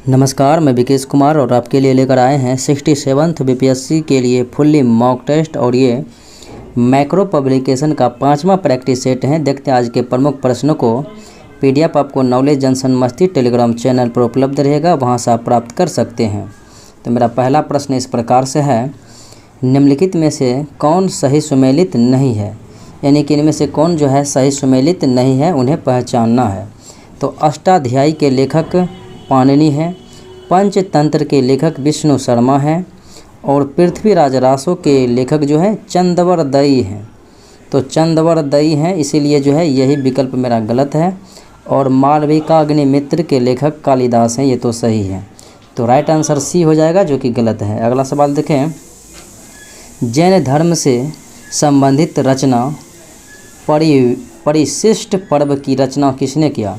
नमस्कार, मैं विकेश कुमार और आपके लिए लेकर आए हैं 67th बीपीएससी के लिए फुल्ली मॉक टेस्ट। और ये मैक्रो पब्लिकेशन का 5वां प्रैक्टिस सेट है। देखते हैं आज के प्रमुख प्रश्नों को। पीडीएफ आपको नॉलेज जंक्शन मस्ती टेलीग्राम चैनल पर उपलब्ध रहेगा, वहां से आप प्राप्त कर सकते हैं। तो मेरा पहला प्रश्न इस प्रकार से है, निम्नलिखित में से कौन सही सुमेलित नहीं है, यानी कि इनमें से कौन जो है सही सुमेलित नहीं है, उन्हें पहचानना है। तो अष्टाध्यायी के लेखक पाणिनि हैं, पंचतंत्र के लेखक विष्णु शर्मा हैं और पृथ्वीराज रासो के लेखक जो है चंदवरदई हैं। तो चंदवरदई हैं, इसीलिए जो है यही विकल्प मेरा गलत है। और मालविकाग्निमित्र के लेखक कालिदास हैं, ये तो सही है। तो राइट आंसर सी हो जाएगा, जो कि गलत है। अगला सवाल देखें, जैन धर्म से संबंधित रचना परिशिष्ट पर्व की रचना किसने किया।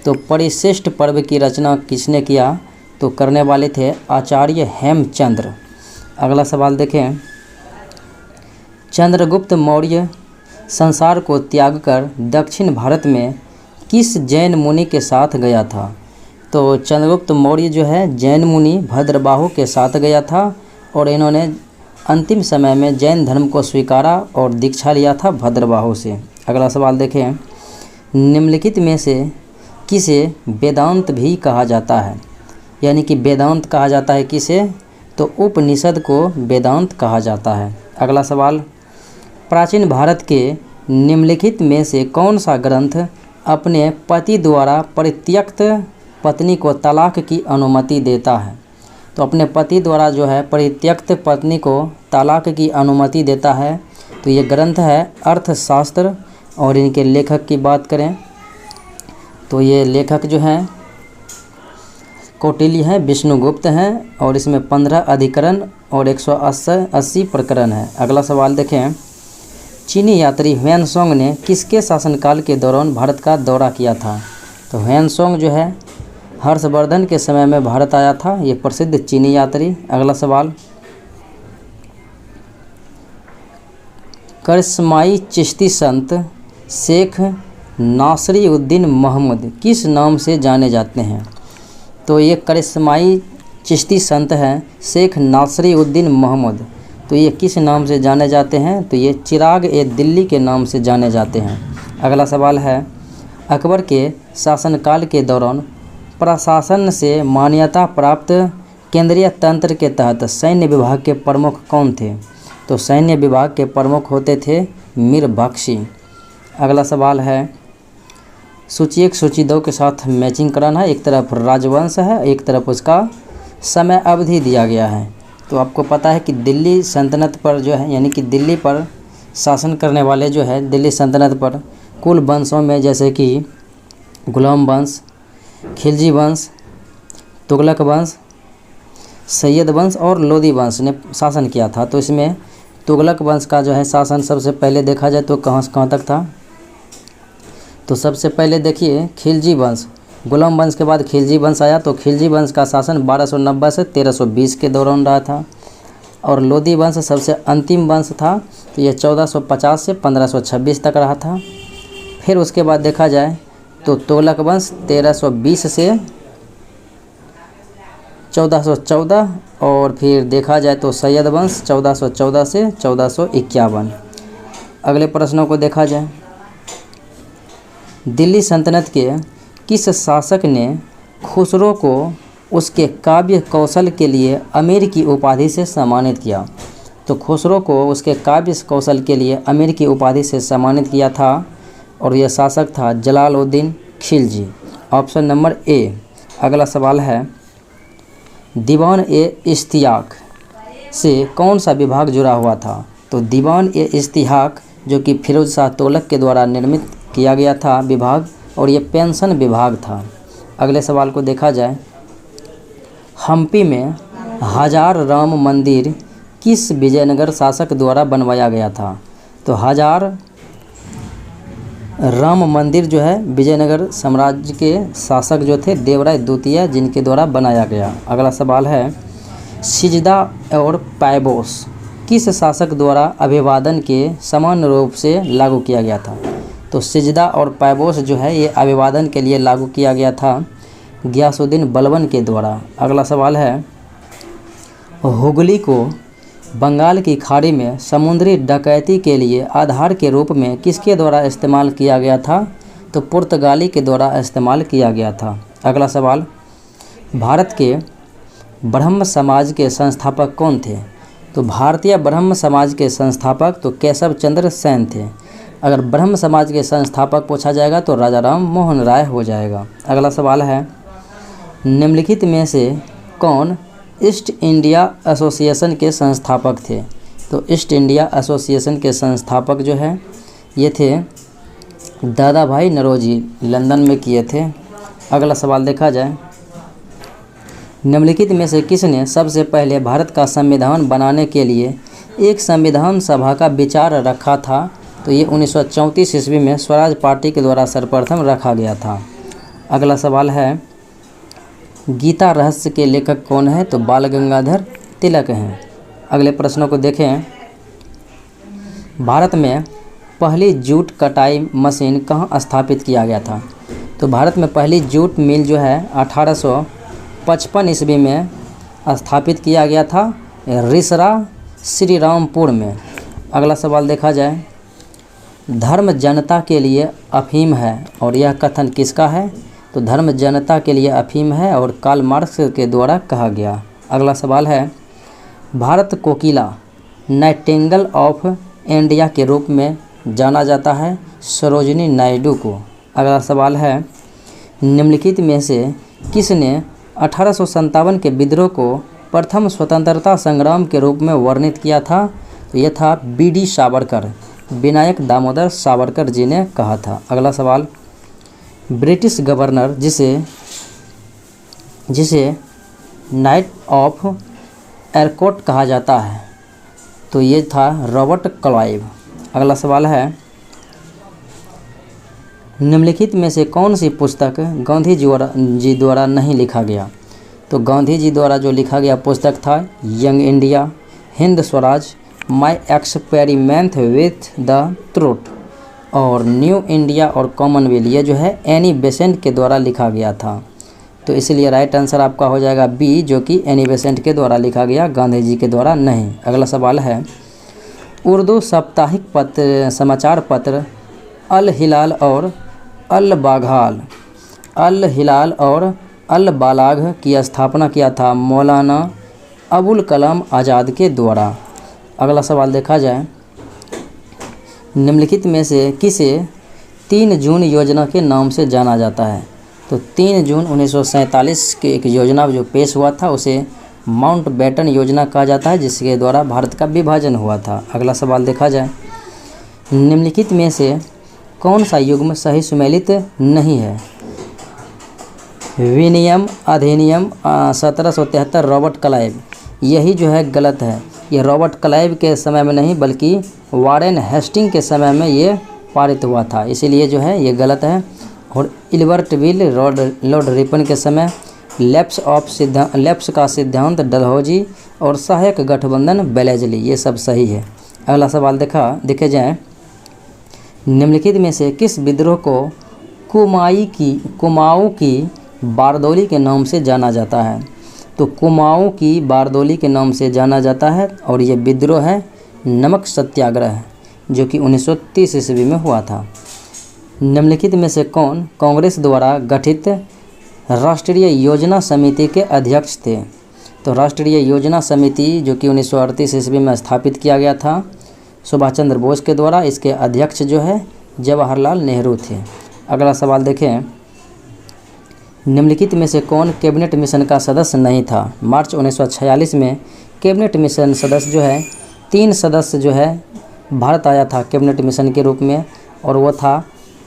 तो परिशिष्ट पर्व की रचना किसने किया, तो करने वाले थे आचार्य हेमचंद्र। अगला सवाल देखें, चंद्रगुप्त मौर्य संसार को त्याग कर दक्षिण भारत में किस जैन मुनि के साथ गया था। तो चंद्रगुप्त मौर्य जो है जैन मुनि भद्रबाहु के साथ गया था और इन्होंने अंतिम समय में जैन धर्म को स्वीकारा और दीक्षा लिया था भद्रबाहु से। अगला सवाल देखें, निम्नलिखित में से किसे वेदांत भी कहा जाता है, यानी कि वेदांत कहा जाता है किसे, तो उपनिषद को वेदांत कहा जाता है। अगला सवाल, प्राचीन भारत के निम्नलिखित में से कौन सा ग्रंथ अपने पति द्वारा परित्यक्त पत्नी को तलाक की अनुमति देता है। तो अपने पति द्वारा जो है परित्यक्त पत्नी को तलाक की अनुमति देता है, तो ये ग्रंथ है अर्थशास्त्र। और इनके लेखक की बात करें तो ये लेखक जो हैं कौटिल्य हैं, विष्णुगुप्त हैं और इसमें 15 अधिकरण और 180 प्रकरण है। अगला सवाल देखें, चीनी यात्री ह्वेनसांग ने किसके शासनकाल के दौरान भारत का दौरा किया था। तो ह्वेनसांग जो है हर्षवर्धन के समय में भारत आया था, ये प्रसिद्ध चीनी यात्री। अगला सवाल, करिश्माई चिश्ती संत शेख नासरीउद्दीन महमूद किस नाम से जाने जाते हैं। तो ये करिश्माई चिश्ती संत हैं शेख नासरीउद्दीन महमूद, तो ये किस नाम से जाने जाते हैं, तो ये चिराग ए दिल्ली के नाम से जाने जाते हैं। अगला सवाल है, अकबर के शासनकाल के दौरान प्रशासन से मान्यता प्राप्त केंद्रीय तंत्र के तहत सैन्य विभाग के प्रमुख कौन थे। तो सैन्य विभाग के प्रमुख होते थे मीर बख्शी। अगला सवाल है, सूची 1 सूची 2 के साथ मैचिंग कराना है। एक तरफ राजवंश है, एक तरफ उसका समय अवधि दिया गया है। तो आपको पता है कि दिल्ली सल्तनत पर जो है, यानी कि दिल्ली पर शासन करने वाले जो है दिल्ली सल्तनत पर कुल वंशों में, जैसे कि गुलाम वंश, खिलजी वंश, तुगलक वंश, सैयद वंश और लोदी वंश ने शासन किया था। तो इसमें तुगलक वंश का जो है शासन सबसे पहले देखा जाए तो कहाँ से कहाँ तक था। तो सबसे पहले देखिए खिलजी वंश, गुलाम वंश के बाद खिलजी वंश आया। तो खिलजी वंश का शासन 1290 से 1320 के दौरान रहा था। और लोदी वंश सबसे अंतिम वंश था, तो ये 1450 से 1526 तक रहा था। फिर उसके बाद देखा जाए तो तुगलक वंश 1320 से 1414 और फिर देखा जाए तो सैयद वंश 1414 से 1451। अगले प्रश्नों को देखा जाए, दिल्ली सल्तनत के किस शासक ने खुसरो को उसके काव्य कौशल के लिए अमीर की उपाधि से सम्मानित किया। तो खुसरो को उसके काव्य कौशल के लिए अमीर की उपाधि से सम्मानित किया था और यह शासक था Jalaluddin Khilji. Option number A. अगला सवाल है, दीवान ए इश्तियाक से कौन सा विभाग जुड़ा हुआ था। तो दीवान ए इश्तियाक जो कि फिरोज शाह तुगलक के द्वारा निर्मित किया गया था विभाग, और ये पेंशन विभाग था। अगले सवाल को देखा जाए, हम्पी में हजार राम मंदिर किस विजयनगर शासक द्वारा बनवाया गया था। तो हजार राम मंदिर जो है विजयनगर साम्राज्य के शासक जो थे देवराय द्वितीय, जिनके द्वारा बनाया गया। अगला सवाल है, सिजदा और पैबोस किस शासक द्वारा अभिवादन के समान रूप से लागू किया गया था। तो सिजदा और पैबोस जो है ये अभिवादन के लिए लागू किया गया था। गियासुद्दीन बलबन के द्वारा। अगला सवाल है, हुगली को बंगाल की खाड़ी में समुद्री डकैती के लिए आधार के रूप में किसके द्वारा इस्तेमाल किया गया था? तो पुर्तगाली के द्वारा इस्तेमाल किया गया था। अगला सवाल, भारत के ब्रह्म समाज के संस्थापक कौन थे? तो भारतीय ब्रह्म समाज के संस्थापक तो केशव चंद्र सेन थे। अगर ब्रह्म समाज के संस्थापक पूछा जाएगा तो राजा राम मोहन राय हो जाएगा। अगला सवाल है, निम्नलिखित में से कौन ईस्ट इंडिया एसोसिएशन के संस्थापक थे? तो ईस्ट इंडिया एसोसिएशन के संस्थापक जो है ये थे दादा भाई नौरोजी, लंदन में किए थे। अगला सवाल देखा जाए, निम्नलिखित में से किसने सबसे पहले भारत का संविधान बनाने के लिए एक संविधान सभा का विचार रखा था? तो ये 1934 ईस्वी में स्वराज पार्टी के द्वारा सर्वप्रथम रखा गया था। अगला सवाल है, गीता रहस्य के लेखक कौन है? तो बाल गंगाधर तिलक हैं। अगले प्रश्नों को देखें, भारत में पहली जूट कटाई मशीन कहाँ स्थापित किया गया था? तो भारत में पहली जूट मिल जो है 1855 ईस्वी में स्थापित किया गया था रिसरा श्रीरामपुर में। अगला सवाल देखा जाए, धर्म जनता के लिए अफीम है और यह कथन किसका है? तो धर्म जनता के लिए अफीम है और कार्ल मार्क्स के द्वारा कहा गया। अगला सवाल है, भारत कोकिला नाइटिंगेल ऑफ इंडिया के रूप में जाना जाता है सरोजिनी नायडू को। अगला सवाल है, निम्नलिखित में से किसने 1857 के विद्रोह को प्रथम स्वतंत्रता संग्राम के रूप में वर्णित किया था? तो यह था बी.डी. सावरकर, विनायक दामोदर सावरकर जी ने कहा था। अगला सवाल, ब्रिटिश गवर्नर जिसे नाइट ऑफ एयरकोर्ट कहा जाता है तो ये था रॉबर्ट क्लाइव। अगला सवाल है, निम्नलिखित में से कौन सी पुस्तक गांधी जी द्वारा नहीं लिखा गया? तो गांधी जी द्वारा जो लिखा गया पुस्तक था young India, Hind Swaraj, my experiment with the truth और न्यू इंडिया और कॉमनवेल्थ, ये जो है एनी बेसेंट के द्वारा लिखा गया था। तो इसलिए राइट आंसर आपका हो जाएगा बी, जो कि एनी बेसेंट के द्वारा लिखा गया, गांधी जी के द्वारा नहीं। अगला सवाल है, उर्दू साप्ताहिक समाचार पत्र अल हिलाल और अल बालाग की स्थापना किया था मौलाना अबुल कलाम आज़ाद के द्वारा। अगला सवाल देखा जाए, निम्नलिखित में से किसे 3 जून योजना के नाम से जाना जाता है? तो 3 जून 1947 के एक योजना जो पेश हुआ था उसे माउंटबेटन योजना कहा जाता है, जिसके द्वारा भारत का विभाजन हुआ था। अगला सवाल देखा जाए, निम्नलिखित में से कौन सा युग्म सही सुमेलित नहीं है? विनियम अधिनियम 1773 रॉबर्ट क्लाइव, यही जो है गलत है। ये रॉबर्ट क्लाइव के समय में नहीं बल्कि वारेन हेस्टिंग के समय में ये पारित हुआ था, इसीलिए जो है ये गलत है। और इल्बर्टविल लॉर्ड रिपन के समय लेप्स का सिद्धांत डलहौजी और सहायक गठबंधन बेलेजली, ये सब सही है। अगला सवाल देखे जाए, निम्नलिखित में से किस विद्रोह को कुमाऊं की बारदौली के नाम से जाना जाता है? तो कुमाऊं की बारदौली के नाम से जाना जाता है और ये विद्रोह है नमक सत्याग्रह, जो कि 1930 ईस्वी में हुआ था। निम्नलिखित में से कौन कांग्रेस द्वारा गठित राष्ट्रीय योजना समिति के अध्यक्ष थे? तो राष्ट्रीय योजना समिति जो कि 1938 ईस्वी में स्थापित किया गया था सुभाष चंद्र बोस के द्वारा, इसके अध्यक्ष जो है जवाहरलाल नेहरू थे। अगला सवाल देखें, निम्नलिखित में से कौन कैबिनेट मिशन का सदस्य नहीं था? मार्च 1946 में कैबिनेट मिशन सदस्य जो है 3 सदस्य जो है भारत आया था कैबिनेट मिशन के रूप में, और वो था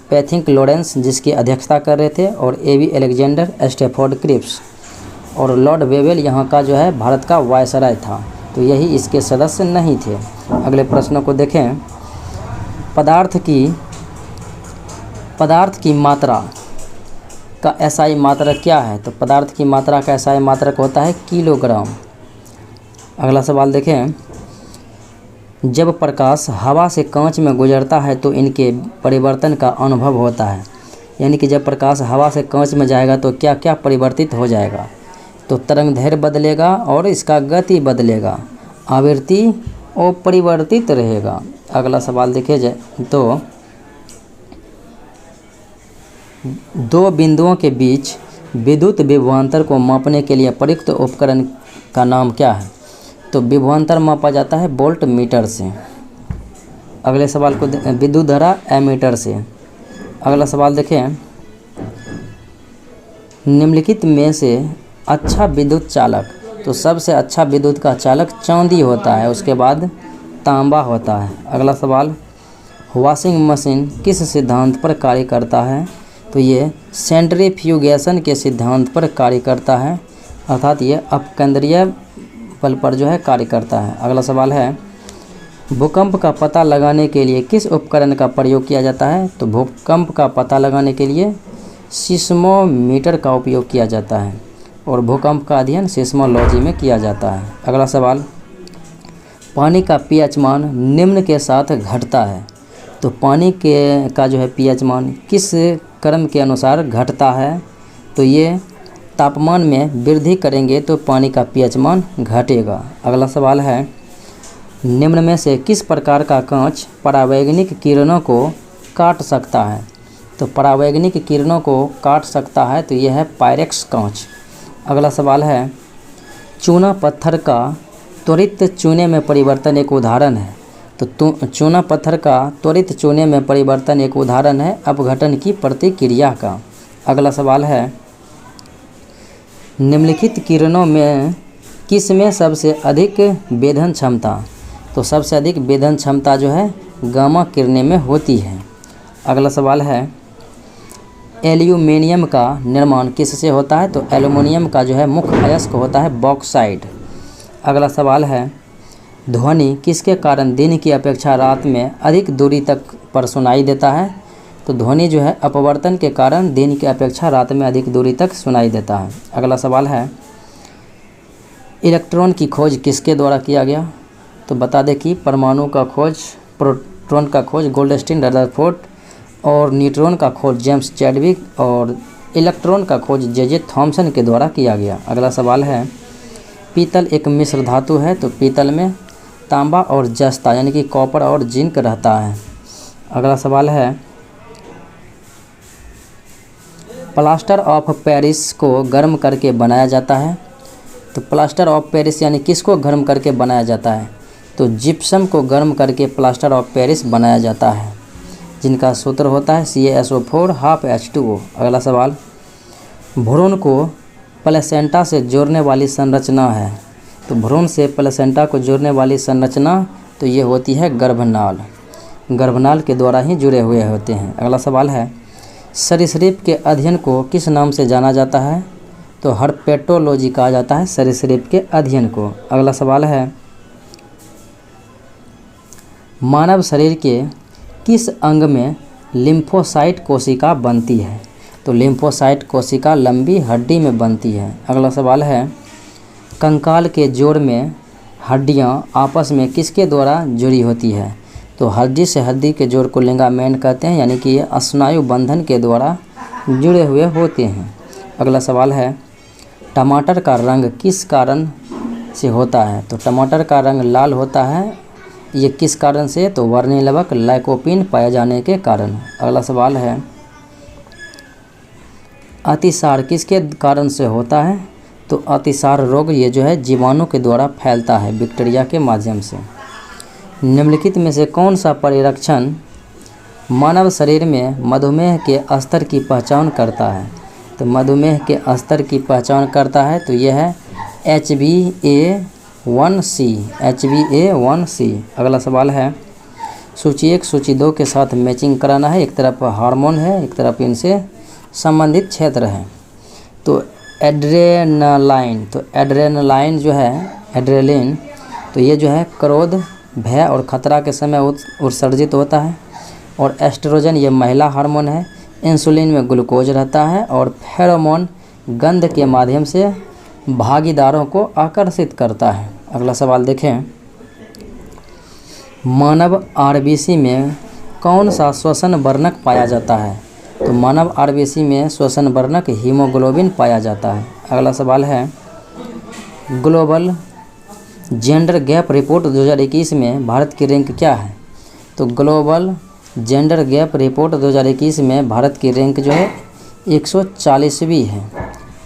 पैथिंक लॉरेंस जिसकी अध्यक्षता कर रहे थे, और एवी अलेक्जेंडर, स्टैफोर्ड क्रिप्स, और लॉर्ड वेवेल यहाँ का जो है भारत का वायसराय था, तो यही इसके सदस्य नहीं थे। अगले प्रश्नों को देखें, पदार्थ की मात्रा का एसआई मात्रक क्या है? तो पदार्थ की मात्रा का एसआई मात्रक होता है किलोग्राम। अगला सवाल देखें, जब प्रकाश हवा से कांच में गुजरता है तो इनके परिवर्तन का अनुभव होता है। यानी कि जब प्रकाश हवा से कांच में जाएगा तो क्या क्या परिवर्तित हो जाएगा, तो तरंग दैर्घ्य बदलेगा और इसका गति बदलेगा, आवृत्ति अपरिवर्तित रहेगा। अगला सवाल देखे जाए तो दो बिंदुओं के बीच विद्युत विभवांतर को मापने के लिए प्रयुक्त उपकरण का नाम क्या है? तो विभवांतर मापा जाता है वोल्ट मीटर से। अगले सवाल को विद्युत धारा एमीटर से। अगला सवाल देखें, निम्नलिखित में से अच्छा विद्युत चालक, तो सबसे अच्छा विद्युत का चालक चांदी होता है, उसके बाद तांबा होता है। अगला सवाल, वॉशिंग मशीन किस सिद्धांत पर कार्य करता है? तो ये सेंट्रीफ्यूगेशन के सिद्धांत पर कार्य करता है, अर्थात ये अपकेंद्रीय बल पर जो है कार्य करता है। अगला सवाल है, भूकंप का पता लगाने के लिए किस उपकरण का प्रयोग किया जाता है? तो भूकंप का पता लगाने के लिए सिस्मोमीटर का उपयोग किया जाता है और भूकंप का अध्ययन सिस्मोलॉजी में किया जाता है। अगला सवाल, पानी का पीएच मान निम्न के साथ घटता है, तो पानी का जो है पीएच मान किस क्रम के अनुसार घटता है? तो ये तापमान में वृद्धि करेंगे तो पानी का पीएच मान घटेगा। अगला सवाल है, निम्न में से किस प्रकार का कांच परावैंगनिक किरणों को काट सकता है? तो परावैंगनिक किरणों को काट सकता है तो यह है पायरेक्स कांच। अगला सवाल है, चूना पत्थर का त्वरित चूने में परिवर्तन एक उदाहरण है, तो चूना पत्थर का त्वरित चूने में परिवर्तन एक उदाहरण है अपघटन की प्रतिक्रिया का। अगला सवाल है, निम्नलिखित किरणों में किस में सबसे अधिक वेधन क्षमता? तो सबसे अधिक वेधन क्षमता जो है गामा किरणें में होती है। अगला सवाल है, एल्यूमिनियम का निर्माण किससे होता है? तो एल्युमिनियम का जो है मुख्य अयस्क होता है बॉक्साइट। अगला सवाल है, ध्वनि किसके कारण दिन की अपेक्षा रात में अधिक दूरी तक पर सुनाई देता है? तो ध्वनि जो है अपवर्तन के कारण दिन की अपेक्षा रात में अधिक दूरी तक सुनाई देता है। अगला सवाल है, इलेक्ट्रॉन की खोज किसके द्वारा किया गया? तो बता दें कि परमाणु का खोज, प्रोटॉन का खोज गोल्डस्टीन रदरफोर्ड, और न्यूट्रॉन का खोज जेम्स चैडविक, और इलेक्ट्रॉन का खोज जे थॉमसन के द्वारा किया गया। अगला सवाल है, पीतल एक मिश्र धातु है, तो पीतल में तांबा और जस्ता यानी कि कॉपर और जिंक रहता है। अगला सवाल है, प्लास्टर ऑफ पेरिस को गर्म करके बनाया जाता है, तो प्लास्टर ऑफ पेरिस यानी किसको गर्म करके बनाया जाता है? तो जिप्सम को गर्म करके प्लास्टर ऑफ पेरिस बनाया जाता है, जिनका सूत्र होता है CaSO4 ½ H2O। अगला सवाल, भ्रूण को प्लेसेंटा से जोड़ने वाली संरचना है, तो भ्रूण से प्लेसेंटा को जोड़ने वाली संरचना तो ये होती है गर्भनाल, गर्भनाल के द्वारा ही जुड़े हुए होते हैं। अगला सवाल है, सरीसृप के अध्ययन को किस नाम से जाना जाता है? तो हर्पेटोलॉजी कहा जाता है सरीसृप के अध्ययन को। अगला सवाल है, मानव शरीर के किस अंग में लिम्फोसाइट कोशिका बनती है? तो लिम्फोसाइट कोशिका लंबी हड्डी में बनती है। अगला सवाल है, कंकाल के जोड़ में हड्डियां आपस में किसके द्वारा जुड़ी होती है? तो हड्डी से हड्डी के जोड़ को लिगामेंट कहते हैं, यानी कि ये स्नायु बंधन के द्वारा जुड़े हुए होते हैं। अगला सवाल है, टमाटर का रंग किस कारण से होता है? तो टमाटर का रंग लाल होता है, ये किस कारण से? तो वर्णिलवक लाइकोपीन पाए जाने के कारण। अगला सवाल है, अतिसार किसके कारण से होता है? तो अतिसार रोग ये जो है जीवाणु के द्वारा फैलता है, बैक्टीरिया के माध्यम से। निम्नलिखित में से कौन सा परिरक्षण मानव शरीर में मधुमेह के स्तर की पहचान करता है? तो मधुमेह के स्तर की पहचान करता है तो यह है HbA1c। अगला सवाल है, सूची 1 सूची 2 के साथ मैचिंग कराना है, एक तरफ हार्मोन है, एक तरफ इनसे संबंधित क्षेत्र है। तो एड्रेनालाइन, तो एड्रेनालाइन जो है एड्रेलिन, तो ये जो है क्रोध, भय और खतरा के समय उत्सर्जित होता है। और एस्ट्रोजन ये महिला हार्मोन है। इंसुलिन में ग्लूकोज रहता है और फेरोमोन गंध के माध्यम से भागीदारों को आकर्षित करता है। अगला सवाल देखें, मानव आरबीसी में कौन सा श्वसन वर्णक पाया जाता है? तो मानव आरबीसी में श्वसन वर्णक हीमोग्लोबिन पाया जाता है। अगला सवाल है, ग्लोबल जेंडर गैप रिपोर्ट 2021 में भारत की रैंक क्या है? तो ग्लोबल जेंडर गैप रिपोर्ट 2021 में भारत की रैंक जो है 140वीं है।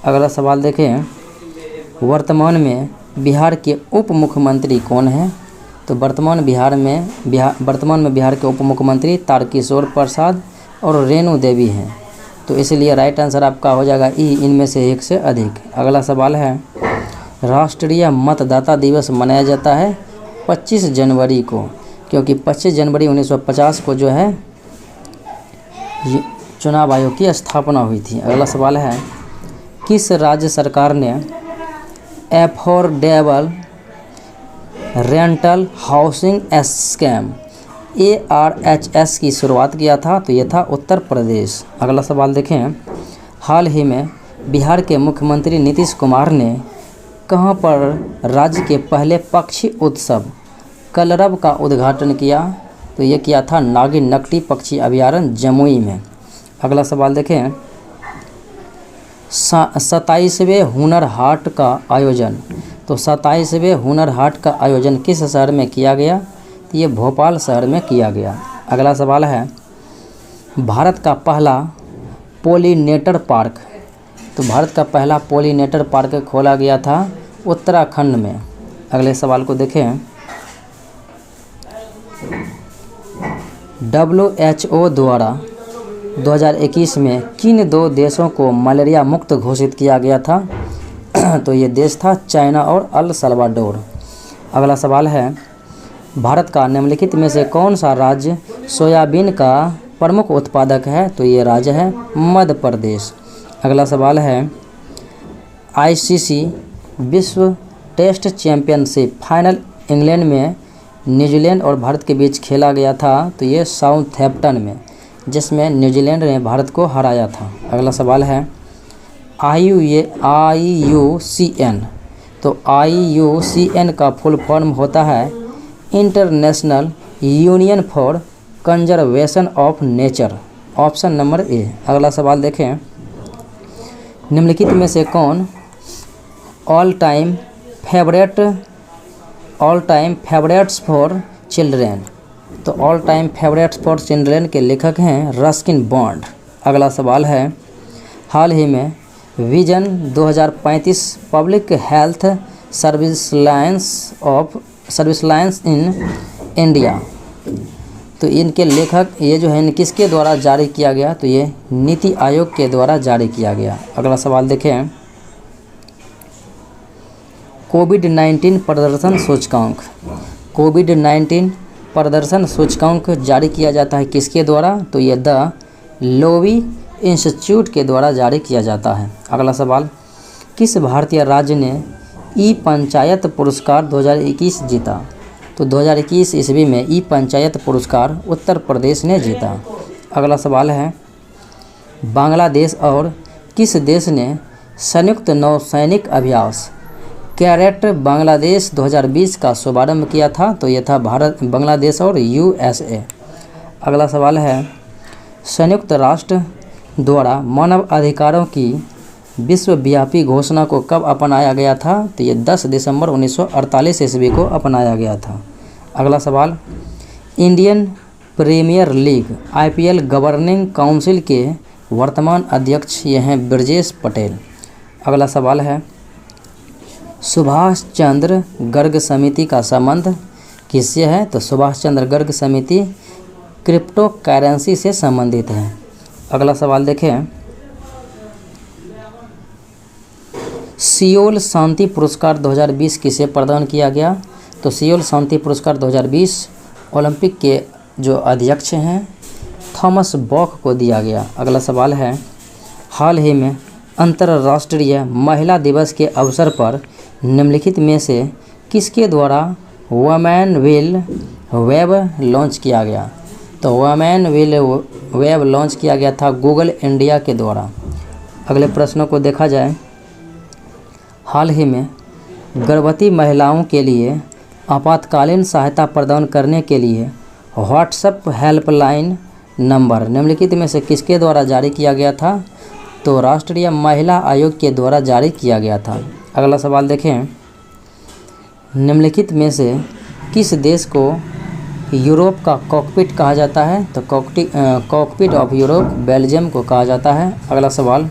अगला सवाल देखें, वर्तमान में बिहार के उप मुख्यमंत्री कौन हैं? तो वर्तमान में बिहार के उप मुख्यमंत्री तारकिशोर प्रसाद और रेणु देवी हैं। तो इसलिए राइट आंसर आपका हो जाएगा ई, इनमें से एक से अधिक। अगला सवाल है, राष्ट्रीय मतदाता दिवस मनाया जाता है 25 जनवरी को, क्योंकि 25 जनवरी 1950 को जो है चुनाव आयोग की स्थापना हुई थी। अगला सवाल है, किस राज्य सरकार ने affordable rental housing scheme ARHS की शुरुआत किया था? तो ये था उत्तर प्रदेश। अगला सवाल देखें, हाल ही में बिहार के मुख्यमंत्री नीतीश कुमार ने कहां पर राज्य के पहले पक्षी उत्सव कलरव का उद्घाटन किया? तो ये किया था नागिन नकटी पक्षी अभयारण्य जमुई में। अगला सवाल देखें, 27वें हुनर हाट का आयोजन, तो 27वें हुनर हाट का आयोजन किस शहर में किया गया? तो ये भोपाल शहर में किया गया। अगला सवाल है, भारत का पहला पोलिनेटर पार्क, तो भारत का पहला पोलिनेटर पार्क खोला गया था उत्तराखंड में। अगले सवाल को देखें, WHO द्वारा 2021 में किन 2 देशों को मलेरिया मुक्त घोषित किया गया था? तो ये देश था चाइना और अल सल्वाडोर। अगला सवाल है, भारत का निम्नलिखित में से कौन सा राज्य सोयाबीन का प्रमुख उत्पादक है? तो ये राज्य है मध्य प्रदेश। अगला सवाल है, ICC विश्व टेस्ट चैंपियनशिप फाइनल इंग्लैंड में न्यूजीलैंड और भारत के बीच खेला गया था? तो ये साउथहैम्पटन में, जिसमें न्यूजीलैंड ने भारत को हराया था। अगला सवाल है, IUCN, तो IUCN का फुल फॉर्म होता है International Union for Conservation of Nature, option number A. अगला सवाल देखें, निम्नलिखित में से कौन all time favourites for children? तो all time favourites for children के लेखक हैं रस्किन बॉन्ड। अगला सवाल है, हाल ही में vision 2035 public health service lines in India, तो इनके लेखक ये जो है किसके द्वारा जारी किया गया? तो ये नीति आयोग के द्वारा जारी किया गया। अगला सवाल देखें, कोविड-19 प्रदर्शन सूचकांक, कोविड-19 प्रदर्शन सूचकांक जारी किया जाता है किसके द्वारा? तो ये द लोवी इंस्टीट्यूट के द्वारा जारी किया जाता है। अगला सवाल, किस भारतीय राज्य ने ई पंचायत पुरस्कार 2021 जीता? तो 2021 ईस्वी में ई पंचायत पुरस्कार उत्तर प्रदेश ने जीता। अगला सवाल है, बांग्लादेश और किस देश ने संयुक्त नौसैनिक अभ्यास कैरेट बांग्लादेश 2020 का शुभारंभ किया था? तो यह था भारत, बांग्लादेश और USA। अगला सवाल है, संयुक्त राष्ट्र द्वारा मानव अधिकारों की विश्वव्यापी घोषणा को कब अपनाया गया था? तो ये 10 दिसंबर 1948 ईस्वी को अपनाया गया था। अगला सवाल, Indian Premier League IPL governing council के वर्तमान अध्यक्ष ये हैं ब्रजेश पटेल। अगला सवाल है, सुभाष चंद्र गर्ग समिति का संबंध किससे है? तो सुभाष चंद्र गर्ग समिति क्रिप्टो करेंसी से संबंधित है। अगला सवाल देखें, सियोल शांति पुरस्कार 2020 किसे प्रदान किया गया? तो सियोल शांति पुरस्कार 2020 ओलंपिक के जो अध्यक्ष हैं थॉमस बॉक को दिया गया। अगला सवाल है, हाल ही में अंतर्राष्ट्रीय महिला दिवस के अवसर पर निम्नलिखित में से किसके द्वारा वुमेन विल वेब लॉन्च किया गया? तो वुमेन विल वेब लॉन्च किया गया था गूगल इंडिया के द्वारा। अगले प्रश्नों को देखा जाए, हाल ही में गर्भवती महिलाओं के लिए आपातकालीन सहायता प्रदान करने के लिए व्हाट्सएप हेल्पलाइन नंबर निम्नलिखित में से किसके द्वारा जारी किया गया था? तो राष्ट्रीय महिला आयोग के द्वारा जारी किया गया था। अगला सवाल देखें, निम्नलिखित में से किस देश को यूरोप का कॉकपिट कहा जाता है? तो कॉकपिट ऑफ यूरोप बेल्जियम को कहा जाता है। अगला सवाल,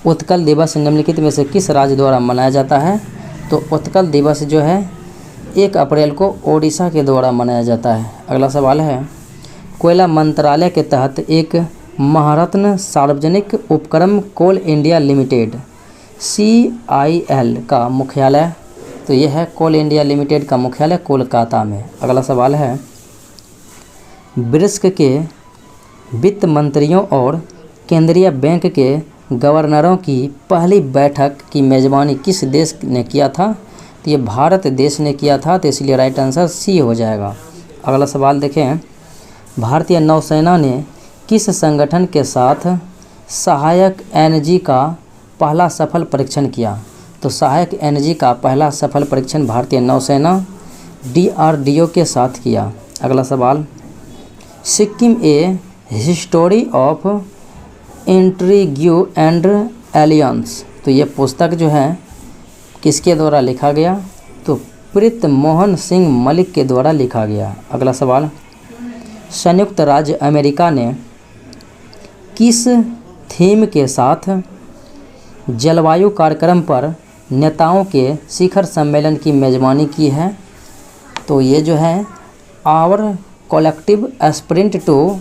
उत्कल दिवस निम्नलिखित में से किस राज्य द्वारा मनाया जाता है? तो उत्कल दिवस जो है 1 अप्रैल को ओडिशा के द्वारा मनाया जाता है। अगला सवाल है, कोयला मंत्रालय के तहत एक महारत्न सार्वजनिक उपक्रम कोल इंडिया लिमिटेड CIL का मुख्यालय? तो यह है कोल इंडिया लिमिटेड का मुख्यालय कोलकाता में। अगला सवाल है, ब्रिक्स के वित्त मंत्रियों और केंद्रीय बैंक के गवर्नरों की पहली बैठक की मेज़बानी किस देश ने किया था? तो ये भारत देश ने किया था, तो इसलिए राइट आंसर C हो जाएगा। अगला सवाल देखें, भारतीय नौसेना ने किस संगठन के साथ सहायक एनजी का पहला सफल परीक्षण किया? तो सहायक एनजी का पहला सफल परीक्षण भारतीय नौसेना DRDO के साथ किया। अगला सवाल, सिक्किम ए हिस्टोरी ऑफ इंट्रीग्यू एंड एलियंस, तो ये पुस्तक जो है किसके द्वारा लिखा गया? तो प्रीत मोहन सिंह मलिक के द्वारा लिखा गया। अगला सवाल, संयुक्त राज्य अमेरिका ने किस थीम के साथ जलवायु कार्यक्रम पर नेताओं के शिखर सम्मेलन की मेज़बानी की है? तो ये जो है आवर कलेक्टिव स्प्रिंट टू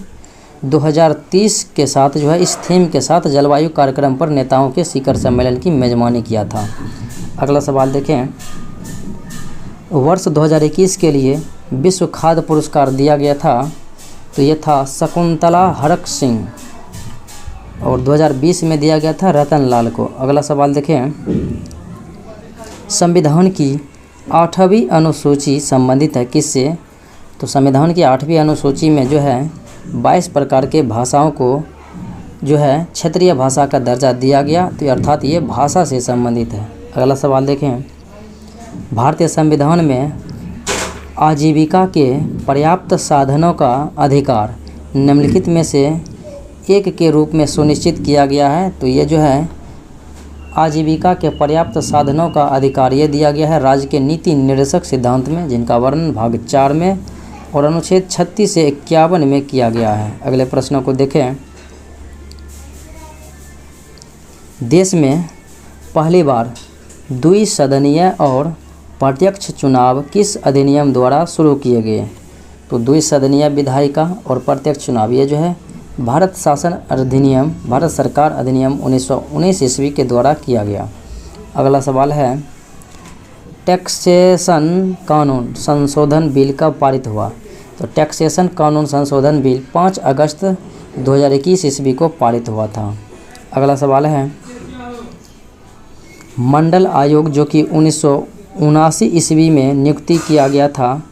2030 के साथ जो है इस थीम के साथ जलवायु कार्यक्रम पर नेताओं के शिखर सम्मेलन की मेज़बानी किया था। अगला सवाल देखें, वर्ष 2021 के लिए विश्व खाद्य पुरस्कार दिया गया था, तो ये था शकुंतला हरक सिंह, और 2020 में दिया गया था रतन लाल को। अगला सवाल देखें, संविधान की 8वीं अनुसूची संबंधित है किससे? तो संविधान की 8वीं अनुसूची में जो है 22 प्रकार के भाषाओं को जो है क्षेत्रीय भाषा का दर्जा दिया गया, तो अर्थात ये भाषा से संबंधित है। अगला सवाल देखें, भारतीय संविधान में आजीविका के पर्याप्त साधनों का अधिकार निम्नलिखित में से एक के रूप में सुनिश्चित किया गया है? तो ये जो है आजीविका के पर्याप्त साधनों का अधिकार ये दिया गया है राज्य के नीति निर्देशक सिद्धांत में, जिनका वर्णन भाग 4 में और अनुच्छेद 36 से 51 में किया गया है। अगले प्रश्नों को देखें, देश में पहली बार द्विसदनीय और प्रत्यक्ष चुनाव किस अधिनियम द्वारा शुरू किए गए? तो द्विसदनीय विधायिका और प्रत्यक्ष चुनाव ये जो है भारत शासन अधिनियम, भारत सरकार अधिनियम 1919 ईस्वी के द्वारा किया गया। अगला सवाल है, टैक्सेशन कानून संशोधन बिल कब पारित हुआ? तो टैक्सेशन कानून संशोधन बिल 5 अगस्त 2021 ईस्वी को पारित हुआ था। अगला सवाल है, मंडल आयोग जो कि 1979 ईस्वी में नियुक्ति किया गया था,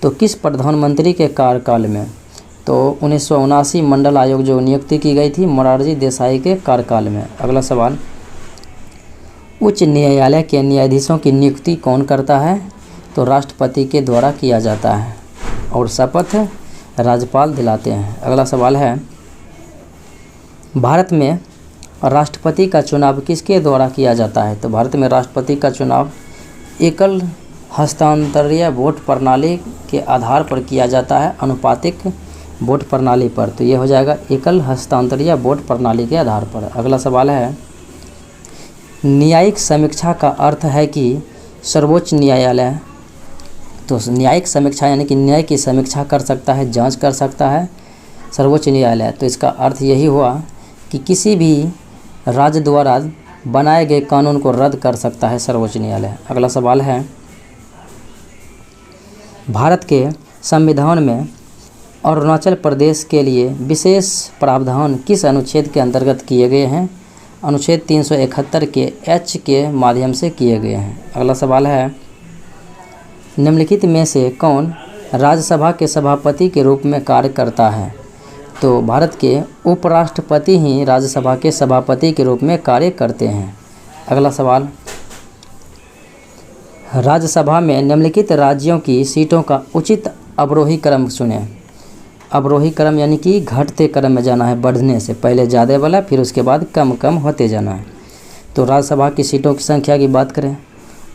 तो किस प्रधानमंत्री के कार्यकाल में? तो 1979 मंडल आयोग जो नियुक्ति की गई थी मोरारजी देसाई के कार्यकाल में। अगला सवाल, उच्च न्यायालय के न्यायाधीशों की नियुक्ति कौन करता है? तो राष्ट्रपति के द्वारा किया जाता है और शपथ राज्यपाल दिलाते हैं। अगला सवाल है, भारत में राष्ट्रपति का चुनाव किसके द्वारा किया जाता है? तो भारत में राष्ट्रपति का चुनाव एकल हस्तांतरीय वोट प्रणाली के आधार पर किया जाता है, अनुपातिक वोट प्रणाली पर। तो ये हो जाएगा एकल हस्तांतरीय वोट प्रणाली के आधार पर। अगला सवाल है, न्यायिक समीक्षा का अर्थ है कि सर्वोच्च न्यायालय, तो न्यायिक समीक्षा यानी कि न्याय की समीक्षा कर सकता है, जांच कर सकता है सर्वोच्च न्यायालय। तो इसका अर्थ यही हुआ कि किसी भी राज्य द्वारा बनाए गए कानून को रद्द कर सकता है सर्वोच्च न्यायालय। अगला सवाल है, भारत के संविधान में अरुणाचल प्रदेश के लिए विशेष प्रावधान किस अनुच्छेद के अंतर्गत किए गए हैं? अनुच्छेद 371 के H के माध्यम से किए गए हैं। अगला सवाल है, निम्नलिखित में से कौन राज्यसभा के सभापति के रूप में कार्य करता है? तो भारत के उपराष्ट्रपति ही राज्यसभा के सभापति के रूप में कार्य करते हैं। अगला सवाल, राज्यसभा में निम्नलिखित राज्यों की सीटों का उचित अवरोही क्रम चुनें। अवरोही क्रम यानी कि घटते क्रम में जाना है, बढ़ने से पहले ज़्यादा वाला, फिर उसके बाद कम कम होते जाना है। तो राज्यसभा की सीटों की संख्या की बात करें,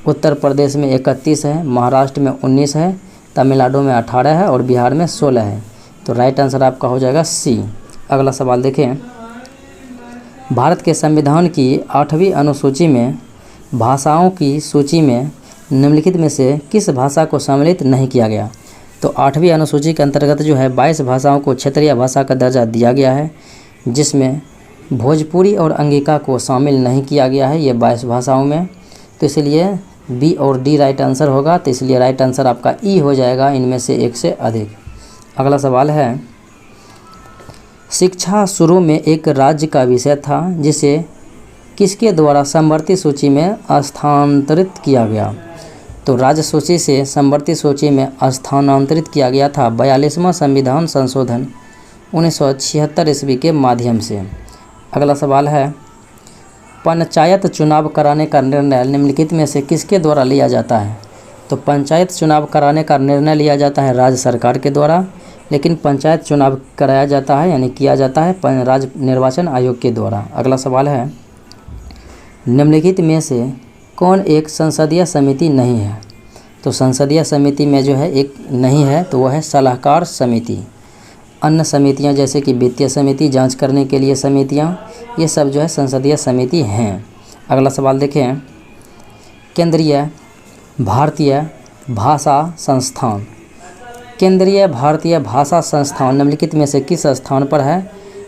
उत्तर प्रदेश में 31 है, महाराष्ट्र में 19 है, तमिलनाडु में 18 है और बिहार में 16 है। तो राइट आंसर आपका हो जाएगा सी। अगला सवाल देखें, भारत के संविधान की 8वीं अनुसूची में भाषाओं की सूची में निम्नलिखित में से किस भाषा को सम्मिलित नहीं किया गया? तो 8वीं अनुसूची के अंतर्गत जो है 22 भाषाओं को क्षेत्रीय भाषा का दर्जा दिया गया है, जिसमें भोजपुरी और अंगिका को शामिल नहीं किया गया है ये 22 भाषाओं में। तो इसलिए बी और डी राइट आंसर होगा, तो इसलिए राइट आंसर आपका ई हो जाएगा, इनमें से एक से अधिक। अगला सवाल है, शिक्षा शुरू में एक राज्य का विषय था जिसे किसके द्वारा समवर्ती सूची में स्थानांतरित किया गया? तो राज्य सूची से समवर्ती सूची में स्थानांतरित किया गया था 42वां संविधान संशोधन 1976 ईस्वी के माध्यम से। अगला सवाल है, पंचायत चुनाव कराने का निर्णय निम्नलिखित में से किसके द्वारा लिया जाता है? तो पंचायत चुनाव कराने का निर्णय लिया जाता है राज्य सरकार के द्वारा, लेकिन पंचायत चुनाव कराया जाता है यानी किया जाता है राज्य निर्वाचन आयोग के द्वारा। अगला सवाल है, निम्नलिखित में से कौन एक संसदीय समिति नहीं है? तो संसदीय समिति में जो है एक नहीं है, तो वह है सलाहकार समिति। अन्य समितियां जैसे कि वित्तीय समिति, जांच करने के लिए समितियां, ये सब जो है संसदीय समिति हैं। अगला सवाल देखें, केंद्रीय भारतीय भाषा संस्थान, केंद्रीय भारतीय भाषा संस्थान निम्नलिखित में से किस स्थान पर है?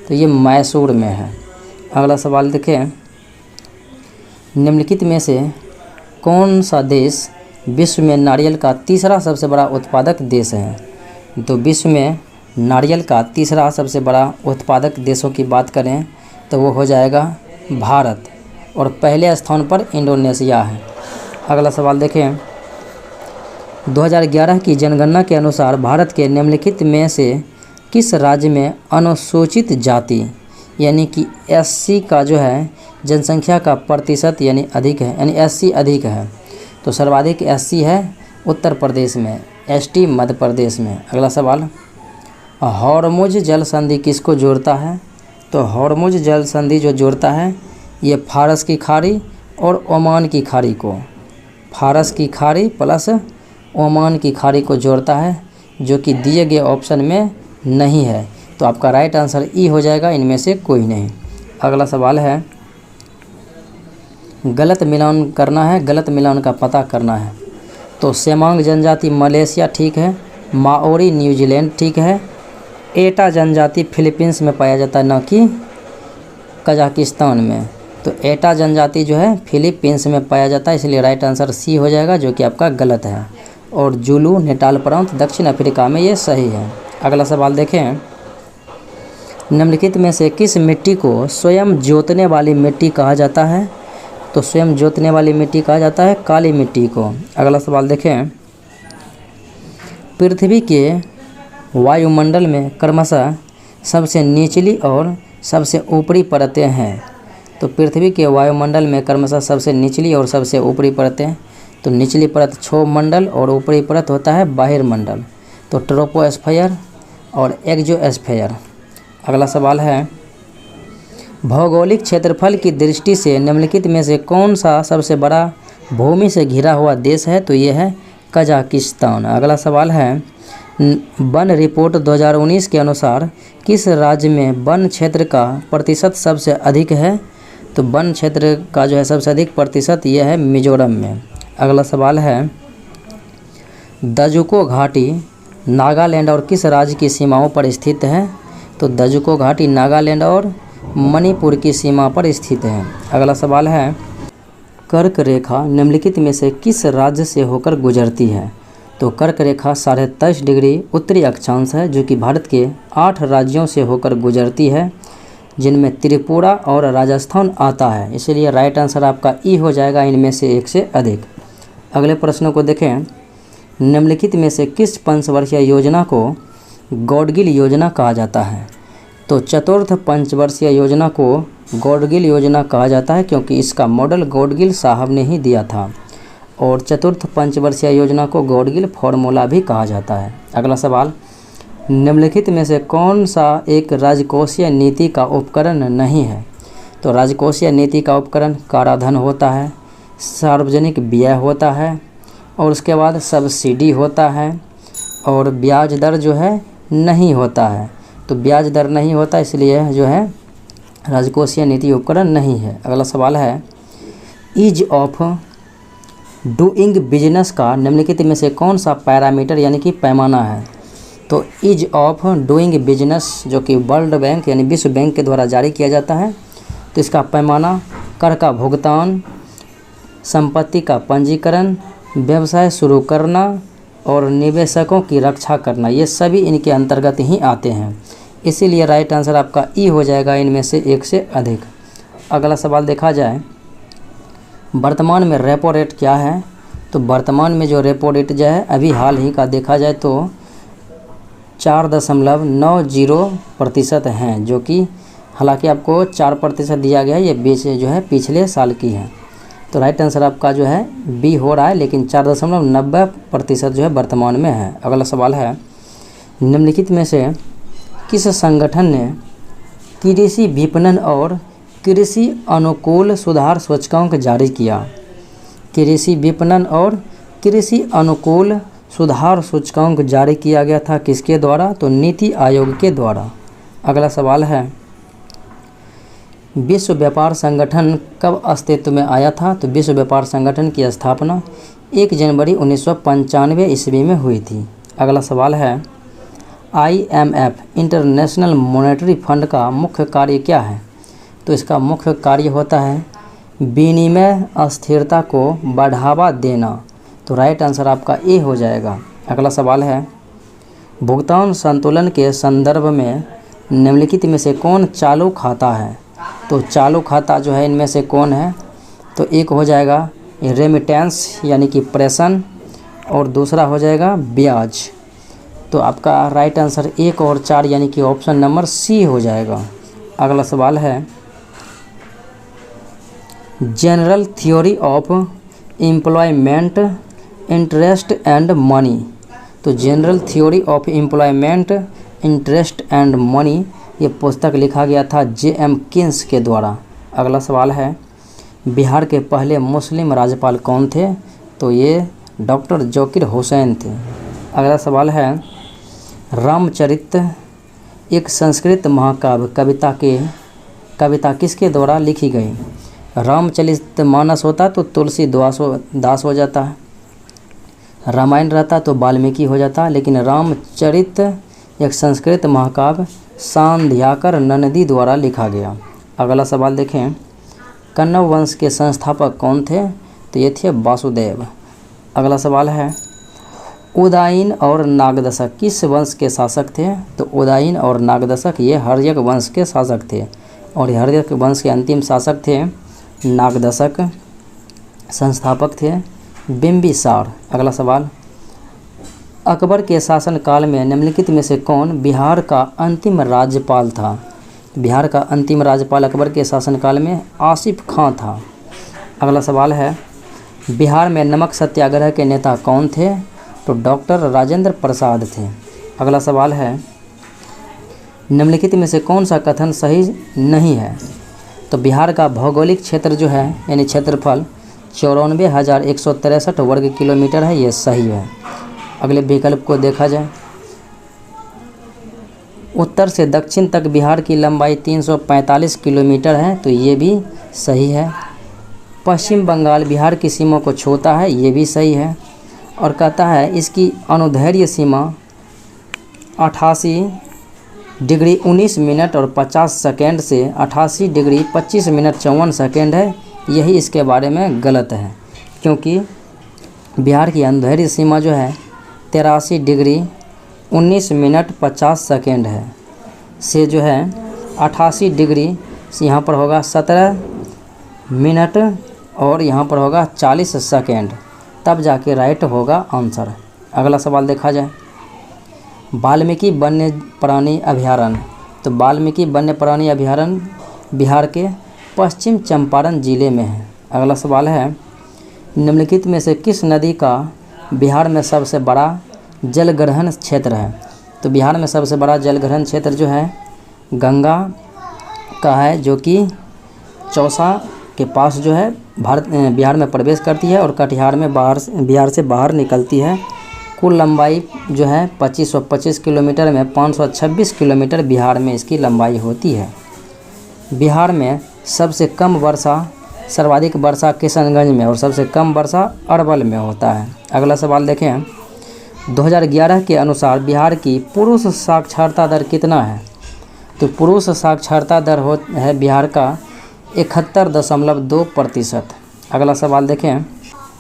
तो ये मैसूर में है। अगला सवाल देखें, निम्नलिखित में से कौन सा देश विश्व में नारियल का तीसरा सबसे बड़ा उत्पादक देश है? तो विश्व में नारियल का तीसरा सबसे बड़ा उत्पादक देशों की बात करें तो वो हो जाएगा भारत, और पहले स्थान पर इंडोनेशिया है। अगला सवाल देखें, 2011 की जनगणना के अनुसार भारत के निम्नलिखित में से किस राज्य में अनुसूचित जाति यानी कि एससी का जो है जनसंख्या का प्रतिशत यानी अधिक है, यानी एससी अधिक है? तो सर्वाधिक एससी है उत्तर प्रदेश में, एसटी मध्य प्रदेश में। अगला सवाल, हॉर्मुज जल संधि किसको जोड़ता है? तो हॉर्मुज जल संधि जो जोड़ता है ये फारस की खाड़ी और ओमान की खाड़ी को, फारस की खाड़ी प्लस ओमान की खाड़ी को जोड़ता है, जो कि दिए गए ऑप्शन में नहीं है। तो आपका राइट आंसर ई हो जाएगा, इनमें से कोई नहीं। अगला सवाल है, गलत मिलान करना है, गलत मिलान का पता करना है। तो सेमांग जनजाति मलेशिया ठीक है, माओरी न्यूजीलैंड ठीक है, एटा जनजाति फिलीपींस में पाया जाता है न कि कजाकिस्तान में। तो एटा जनजाति जो है फिलीपींस में पाया जाता है, इसलिए राइट आंसर सी हो जाएगा, जो कि आपका गलत है। और जुलू नेटाल प्रांत दक्षिण अफ्रीका में ये सही है। अगला सवाल देखें, निम्नलिखित में से किस मिट्टी को स्वयं जोतने वाली मिट्टी कहा जाता है? तो स्वयं जोतने वाली मिट्टी कहा जाता है काली मिट्टी को। अगला सवाल देखें, पृथ्वी के वायुमंडल में क्रमशः सबसे निचली और सबसे ऊपरी परतें हैं। तो पृथ्वी के वायुमंडल में क्रमशः सबसे निचली और सबसे ऊपरी परतें, तो निचली परत क्षोभमंडल और ऊपरी परत होता है बाह्यमंडल, तो ट्रोपोस्फीयर और एक्सोस्फीयर। अगला सवाल है, भौगोलिक क्षेत्रफल की दृष्टि से निम्नलिखित में से कौन सा सबसे बड़ा भूमि से घिरा हुआ देश है? तो ये है कजाकिस्तान। अगला सवाल है, वन रिपोर्ट 2019 के अनुसार किस राज्य में वन क्षेत्र का प्रतिशत सबसे अधिक है? तो वन क्षेत्र का जो है सबसे अधिक प्रतिशत ये है मिजोरम में। अगला सवाल है, दजुको घाटी नागालैंड और किस राज्य की सीमाओं पर स्थित है? तो दजुको घाटी नागालैंड और मणिपुर की सीमा पर स्थित है। अगला सवाल है, कर्क रेखा निम्नलिखित में से किस राज्य से होकर गुजरती है? तो कर्क रेखा 23.5 डिग्री उत्तरी अक्षांश है, जो कि भारत के 8 राज्यों से होकर गुजरती है, जिनमें त्रिपुरा और राजस्थान आता है, इसलिए राइट आंसर आपका ई हो जाएगा, इनमें से एक से अधिक। अगले प्रश्नों को देखें, निम्नलिखित में से किस पंचवर्षीय योजना को गॉडगिल योजना कहा जाता है? तो चतुर्थ पंचवर्षीय योजना को गॉडगिल योजना कहा जाता है, क्योंकि इसका मॉडल गॉडगिल साहब ने ही दिया था, और चतुर्थ पंचवर्षीय योजना को गॉडगिल फॉर्मूला भी कहा जाता है। अगला सवाल, निम्नलिखित में से कौन सा एक राजकोषीय नीति का उपकरण नहीं है? तो राजकोषीय नीति का उपकरण कराधान होता है, सार्वजनिक व्यय होता है, और उसके बाद सब्सिडी होता है, और ब्याज दर जो है नहीं होता है। तो ब्याज दर नहीं होता, इसलिए जो है राजकोषीय नीति उपकरण नहीं है। अगला सवाल है, ईज ऑफ डूइंग बिजनेस का निम्नलिखित में से कौन सा पैरामीटर यानी कि पैमाना है? तो ईज ऑफ डूइंग बिजनेस जो कि वर्ल्ड बैंक यानी विश्व बैंक के द्वारा जारी किया जाता है, तो इसका पैमाना कर का भुगतान, संपत्ति का पंजीकरण, व्यवसाय शुरू करना और निवेशकों की रक्षा करना, ये सभी इनके अंतर्गत ही आते हैं। इसीलिए राइट आंसर आपका ई हो जाएगा इनमें से एक से अधिक। अगला सवाल देखा जाए, वर्तमान में रेपो रेट क्या है? तो वर्तमान में जो रेपो रेट जो है अभी हाल ही का देखा जाए तो 4.90% हैं, जो कि हालांकि आपको 4% दिया गया है, ये बीच जो है पिछले साल की है। तो राइट आंसर आपका जो है बी हो रहा है, लेकिन 4.90% जो है वर्तमान में है। अगला सवाल है, निम्नलिखित में से किस संगठन ने कृषि विपणन और कृषि अनुकूल सुधार सूचकांक जारी किया? कृषि विपणन और कृषि अनुकूल सुधार सूचकांक जारी किया गया था किसके द्वारा? तो नीति आयोग के द्वारा। अगला सवाल है, विश्व व्यापार संगठन कब अस्तित्व में आया था? तो विश्व व्यापार संगठन की स्थापना 1 जनवरी 1995 ईस्वी में हुई थी। अगला सवाल है, IMF इंटरनेशनल मॉनेटरी फंड का मुख्य कार्य क्या है? तो इसका मुख्य कार्य होता है विनिमय स्थिरता को बढ़ावा देना। तो राइट आंसर आपका ए हो जाएगा। अगला सवाल है, भुगतान संतुलन के संदर्भ में निम्नलिखित में से कौन चालू खाता है? तो चालू खाता जो है इनमें से कौन है? तो एक हो जाएगा रेमिटेंस यानी कि प्रेषण, और दूसरा हो जाएगा ब्याज। तो आपका राइट आंसर 1 और 4 यानी कि ऑप्शन नंबर सी हो जाएगा। अगला सवाल है, General Theory of Employment Interest and Money. तो General Theory of Employment Interest and Money ये पुस्तक लिखा गया था J.M. किन्स के द्वारा। अगला सवाल है, बिहार के पहले मुस्लिम राज्यपाल कौन थे? तो ये डॉक्टर ज़ाकिर हुसैन थे। अगला सवाल है, रामचरित एक संस्कृत महाकाव्य कविता किसके द्वारा लिखी गई? रामचरित मानस होता तो तुलसीदास हो जाता है, रामायण रहता तो वाल्मीकि हो जाता, लेकिन रामचरित एक संस्कृत महाकाव्य सांध्याकर नंदी द्वारा लिखा गया। अगला सवाल देखें, कण्व वंश के संस्थापक कौन थे? तो ये थे वासुदेव। अगला सवाल है, उदायन और नागदशक किस वंश के शासक थे? तो उदायन और नागदशक ये हर्यक वंश के शासक थे, और हर्यक वंश के अंतिम शासक थे नागदशक। संस्थापक थे बिंबिसार। अगला सवाल, अकबर के शासनकाल में निम्नलिखित में से कौन बिहार का अंतिम राज्यपाल था? बिहार का अंतिम राज्यपाल अकबर के शासनकाल में आसिफ खां था। अगला सवाल है, बिहार में नमक सत्याग्रह के नेता कौन थे? तो डॉक्टर राजेंद्र प्रसाद थे। अगला सवाल है, निम्नलिखित में से कौन सा कथन सही नहीं है? तो बिहार का भौगोलिक क्षेत्र जो है यानी क्षेत्रफल 94,163 वर्ग किलोमीटर है, ये सही है। अगले विकल्प को देखा जाए, उत्तर से दक्षिण तक बिहार की लंबाई 345 किलोमीटर है, तो ये भी सही है। पश्चिम बंगाल बिहार की सीमा को छूता है, ये भी सही है। और कहता है इसकी अनुदैर्घ्य सीमा 88 डिग्री 19 मिनट और 50 सेकेंड से 88 डिग्री 25 मिनट 54 सेकेंड है। यही इसके बारे में गलत है, क्योंकि बिहार की अनुदैर्घ्य सीमा जो है 83 डिग्री 19 मिनट 50 सेकेंड है, से जो है 88 डिग्री यहाँ पर होगा 17 मिनट और यहाँ पर होगा 40 सेकेंड, तब जाके राइट होगा आंसर। अगला सवाल देखा जाए, वाल्मीकि वन्य प्राणी अभयारण्य। तो वाल्मीकि वन्य प्राणी अभयारण्य बिहार के पश्चिम चंपारण जिले में है। अगला सवाल है, निम्नलिखित में से किस नदी का बिहार में सबसे बड़ा जलग्रहण क्षेत्र है? तो तो बिहार में सबसे बड़ा जलग्रहण क्षेत्र जो है गंगा का है, जो कि चौसा के पास जो है बिहार में प्रवेश करती है और कटिहार में बिहार से बाहर निकलती है। कुल लंबाई जो है 2525 किलोमीटर में 526 किलोमीटर बिहार में इसकी लंबाई होती है। बिहार में सबसे कम वर्षा, सर्वाधिक वर्षा किशनगंज में और सबसे कम वर्षा अरवल में होता है। अगला सवाल देखें, 2011 के अनुसार बिहार की पुरुष साक्षरता दर कितना है? तो पुरुष साक्षरता दर है बिहार का 71.2%। अगला सवाल देखें,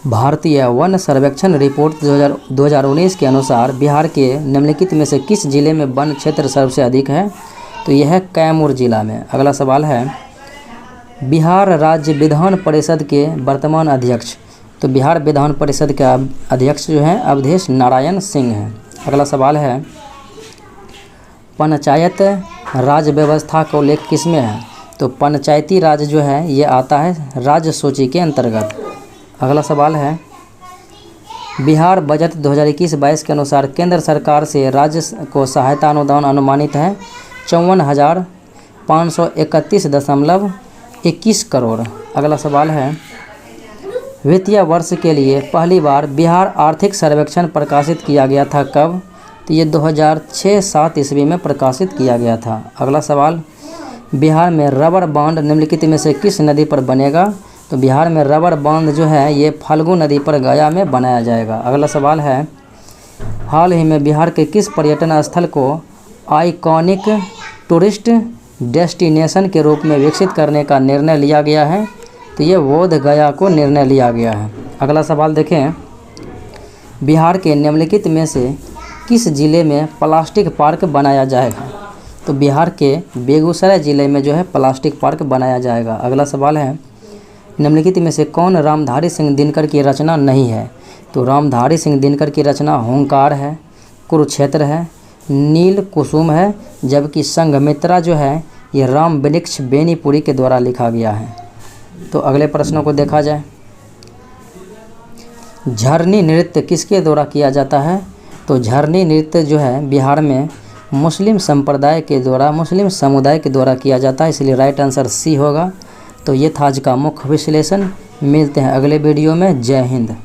भारतीय वन सर्वेक्षण रिपोर्ट 2019 के अनुसार बिहार के निम्नलिखित में से किस जिले में वन क्षेत्र सबसे अधिक है? तो यह है कैमूर जिला में। अगला सवाल है, बिहार राज्य विधान परिषद के वर्तमान अध्यक्ष। तो बिहार विधान परिषद के अध्यक्ष जो हैं अवधेश नारायण सिंह हैं। अगला सवाल है, पंचायत राज व्यवस्था का उल्लेख किसमें है? तो पंचायती राज जो है ये आता है राज्य सूची के अंतर्गत। अगला सवाल है, बिहार बजट 2021-22 के अनुसार केंद्र सरकार से राज्य को सहायता अनुदान अनुमानित है 54,531.21 करोड़। अगला सवाल है, वित्तीय वर्ष के लिए पहली बार बिहार आर्थिक सर्वेक्षण प्रकाशित किया गया था कब? तो ये 2006-07 ईस्वी में प्रकाशित किया गया था। अगला सवाल, बिहार में रबर बांध निम्नलिखित में से किस नदी पर बनेगा? तो बिहार में रबर बांध जो है ये फाल्गु नदी पर गया में बनाया जाएगा। अगला सवाल है, हाल ही में बिहार के किस पर्यटन स्थल को आइकॉनिक टूरिस्ट डेस्टिनेशन के रूप में विकसित करने का निर्णय लिया गया है? तो ये बोध गया को निर्णय लिया गया है। अगला सवाल देखें, बिहार के निम्नलिखित में से किस जिले में प्लास्टिक पार्क बनाया जाएगा? तो बिहार के बेगूसराय ज़िले में जो है प्लास्टिक पार्क बनाया जाएगा। अगला सवाल है, निम्नलिखित में से कौन रामधारी सिंह दिनकर की रचना नहीं है? तो रामधारी सिंह दिनकर की रचना हुंकार है, कुरुक्षेत्र है, नील कुसुम है, जबकि संघमित्रा जो है ये राम वृक्ष बेनीपुरी के द्वारा लिखा गया है। तो अगले प्रश्नों को देखा जाए, झरनी नृत्य किसके द्वारा किया जाता है? तो झरनी नृत्य जो है बिहार में मुस्लिम समुदाय के द्वारा किया जाता है, इसलिए राइट आंसर सी होगा। तो ये था आज का मुख्य विश्लेषण। मिलते हैं अगले वीडियो में। जय हिंद।